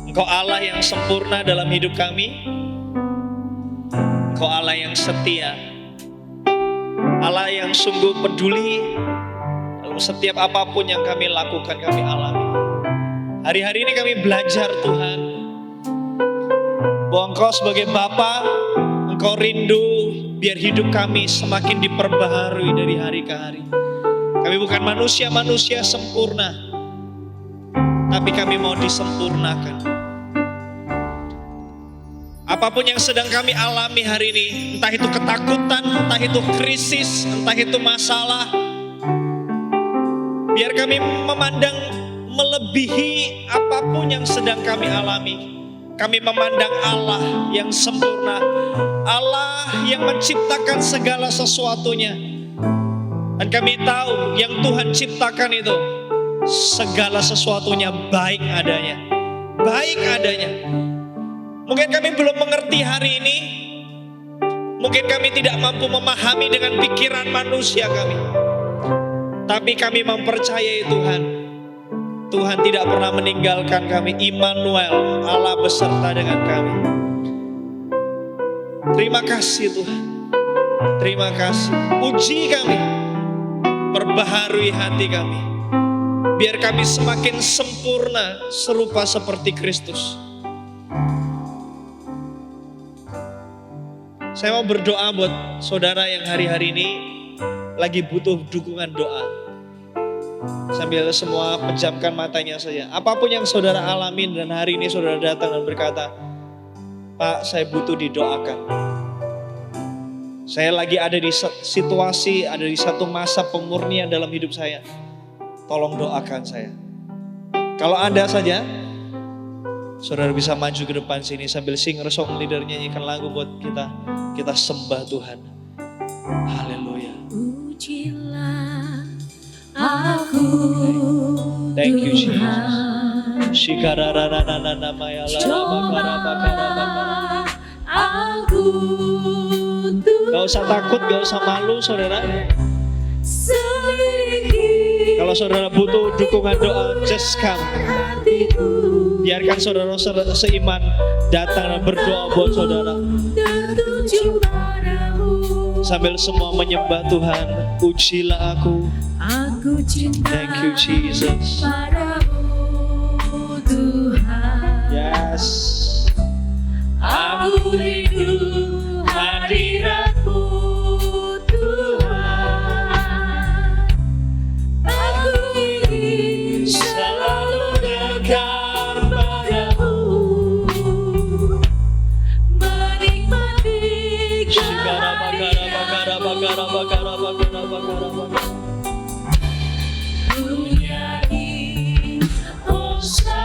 Engkau Allah yang sempurna dalam hidup kami. Engkau Allah yang setia, Allah yang sungguh peduli dalam setiap apapun yang kami lakukan, kami alami. Hari-hari ini kami belajar Tuhan, bahwa Engkau sebagai Bapa, Engkau rindu biar hidup kami semakin diperbaharui dari hari ke hari. Kami bukan manusia-manusia sempurna, tapi kami mau disempurnakan. Apapun yang sedang kami alami hari ini, entah itu ketakutan, entah itu krisis, entah itu masalah, biar kami memandang melebihi apapun yang sedang kami alami. Kami memandang Allah yang sempurna, Allah yang menciptakan segala sesuatunya. Dan kami tahu yang Tuhan ciptakan itu segala sesuatunya baik adanya. Baik adanya. Mungkin kami belum mengerti hari ini. Mungkin kami tidak mampu memahami dengan pikiran manusia kami. Tapi kami mempercayai Tuhan. Tuhan tidak pernah meninggalkan kami. Immanuel, Allah beserta dengan kami. Terima kasih Tuhan. Terima kasih. Uji kami. Perbaharui hati kami. Biar kami semakin sempurna serupa seperti Kristus. Saya mau berdoa buat saudara yang hari-hari ini lagi butuh dukungan doa. Sambil semua pejamkan matanya saja. Apapun yang saudara alamin dan hari ini saudara datang dan berkata, Pak, saya butuh didoakan. Saya lagi ada di situasi, ada di satu masa pemurnian dalam hidup saya. Tolong doakan saya. Kalau Anda saja, saudara bisa maju ke depan sini sambil singer song leader nyanyikan lagu buat kita. Kita sembah Tuhan. Haleluya. Ujilah aku. Thank you Jesus. Shikararararana maya Cobalah aku Tuhan. Gak usah takut, gak usah malu saudara. Kalau saudara butuh dukungan doa, just come. Biarkan saudara seiman datang dan berdoa buat saudara. Sambil semua menyembah Tuhan. Ujilah aku. Aku cinta Thank you Jesus. padamu Tuhan. Yes. Aku rindu hadirat-Mu Tuhan. Aku ingin selalu dekat padamu, menikmati menyanyi Hosana.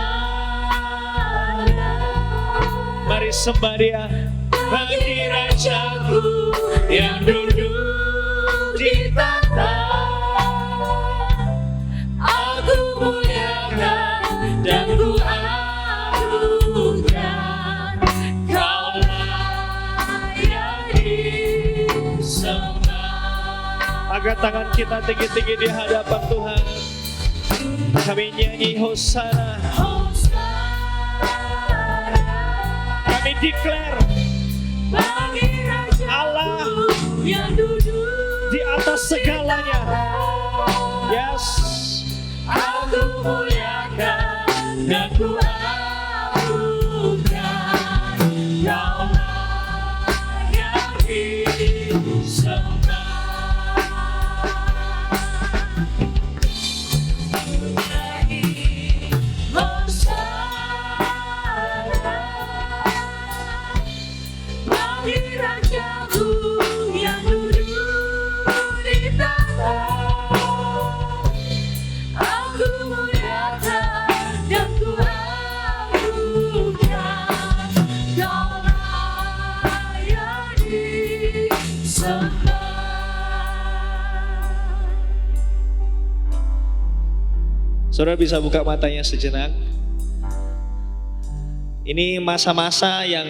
Mari sembah Dia. Bagi Rajaku yang duduk di tahta, aku muliakan dan ku agungkan. Kau layak disembah. Angkat tangan kita tinggi-tinggi di hadapan Tuhan. Kami nyanyi Hosana. Kami declare Bagi Rajaku Allah yang duduk di atas segalanya. Yes. aku muliakan dan ku agungkan. Kau layak disembah. Nyanyi Hosana. Bagi Rajaku yang duduk di tahta, aku muliakan dan ku agungkan. Kau layak disembah. Saudara bisa buka matanya sejenak. Ini masa-masa yang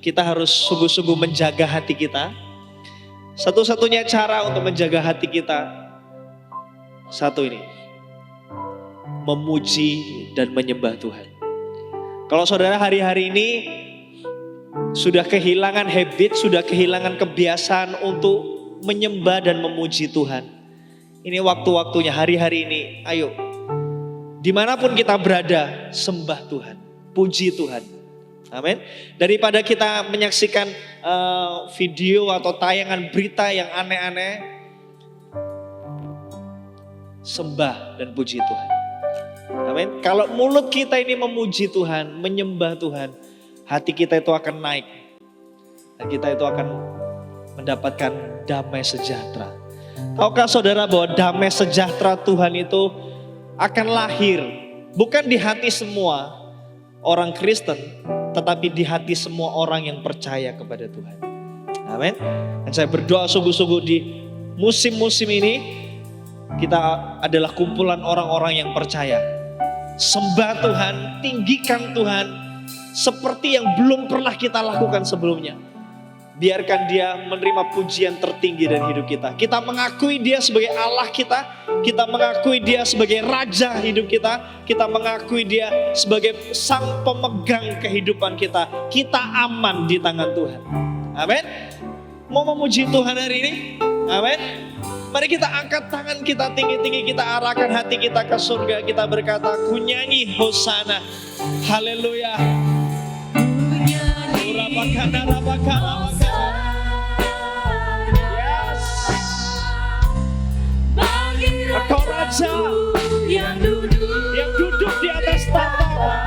kita harus sungguh-sungguh menjaga hati kita. Satu-satunya cara untuk menjaga hati kita Satu ini, memuji dan menyembah Tuhan. Kalau saudara hari-hari ini sudah kehilangan habit, sudah kehilangan kebiasaan untuk menyembah dan memuji Tuhan, ini waktu-waktunya hari-hari ini, ayo, dimanapun kita berada, sembah Tuhan, puji Tuhan. Amin. Daripada kita menyaksikan video atau tayangan berita yang aneh-aneh, sembah dan puji Tuhan. Amin. Kalau mulut kita ini memuji Tuhan, menyembah Tuhan, hati kita itu akan naik. Dan kita itu akan mendapatkan damai sejahtera. Tahukah saudara bahwa damai sejahtera Tuhan itu akan lahir bukan di hati semua orang Kristen, tetapi di hati semua orang yang percaya kepada Tuhan. Amin. Dan saya berdoa sungguh-sungguh di musim-musim ini kita adalah kumpulan orang-orang yang percaya. Sembah Tuhan, tinggikan Tuhan seperti yang belum pernah kita lakukan sebelumnya. Biarkan Dia menerima pujian tertinggi dari hidup kita. Kita mengakui Dia sebagai Allah kita. Kita mengakui Dia sebagai Raja hidup kita. Kita mengakui Dia sebagai Sang Pemegang kehidupan kita. Kita aman di tangan Tuhan. Amin. Mau memuji Tuhan hari ini? Amin. Mari kita angkat tangan kita tinggi-tinggi. Kita arahkan hati kita ke surga. Kita berkata, ku nyanyi Hosana. Haleluya. Rabakana, rabakana, yes. Engkau Raja yang duduk di atas tahta.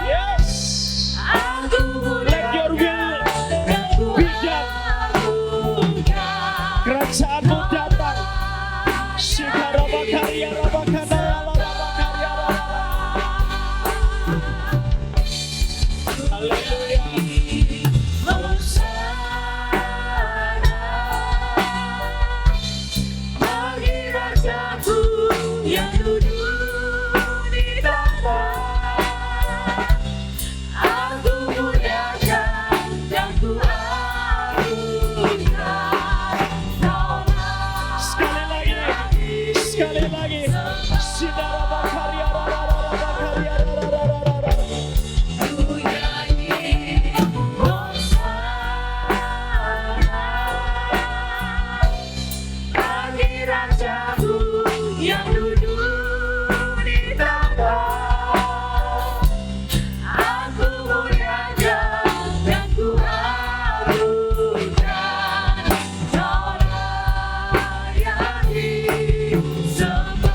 Yes. Let your will be done. Kerajaanmu datang. Shikarabakaria, rabakana, rabakaria, haleluya. Sekali lagi. Sidarabakaria, rabakaria, yang duduk di tahta, aku muliakan dan ku agungkan, Allah yang disembah.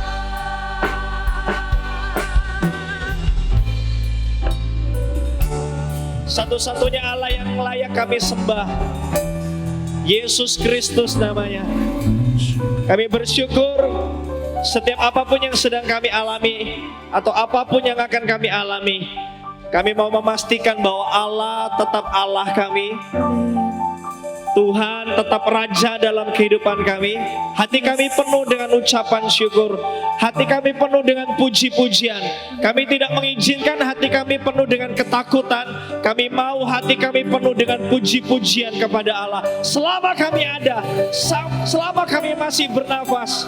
Satu-satunya Allah yang layak kami sembah, Yesus Kristus namanya. Kami bersyukur setiap apapun yang sedang kami alami atau apapun yang akan kami alami, kami mau memastikan bahwa Allah tetap Allah kami. Tuhan tetap Raja dalam kehidupan kami. Hati kami penuh dengan ucapan syukur. Hati kami penuh dengan puji-pujian. Kami tidak mengizinkan hati kami penuh dengan ketakutan. Kami mau hati kami penuh dengan puji-pujian kepada Allah. Selama kami ada, selama kami masih bernafas,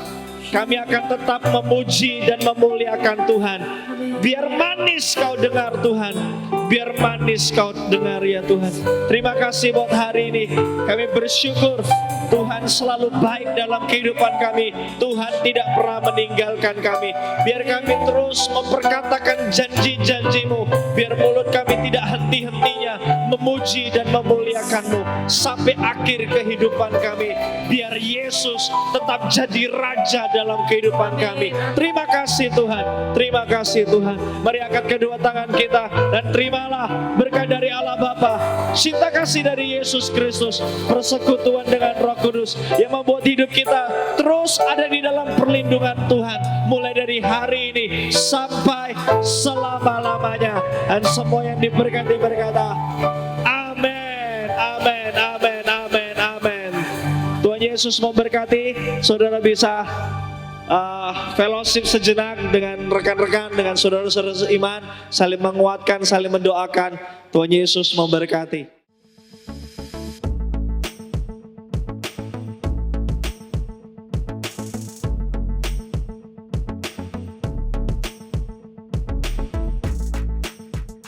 kami akan tetap memuji dan memuliakan Tuhan. Biar manis kau dengar Tuhan. Biar manis kau dengar ya Tuhan. Terima kasih buat hari ini. Kami bersyukur Tuhan selalu baik dalam kehidupan kami. Tuhan tidak pernah meninggalkan kami. Biar kami terus memperkatakan janji-janji-Mu. Biar mulut kami tidak henti-hentinya memuji dan memuliakan-Mu sampai akhir kehidupan kami. Biar Yesus tetap jadi Raja dalam kehidupan kami. Terima kasih Tuhan. Terima kasih Tuhan. Mari angkat kedua tangan kita dan terimalah berkat dari Allah Bapa, cinta kasih dari Yesus Kristus, persekutuan dengan Roh Kudus yang membuat hidup kita terus ada di dalam perlindungan Tuhan mulai dari hari ini sampai selama-lamanya. Dan semua yang diberkati berkata amin, amin, amin, amin, amin. Tuhan Yesus memberkati. Saudara bisa fellowship sejenak dengan rekan-rekan, dengan saudara-saudara seiman, saling menguatkan, saling mendoakan. Tuhan Yesus memberkati.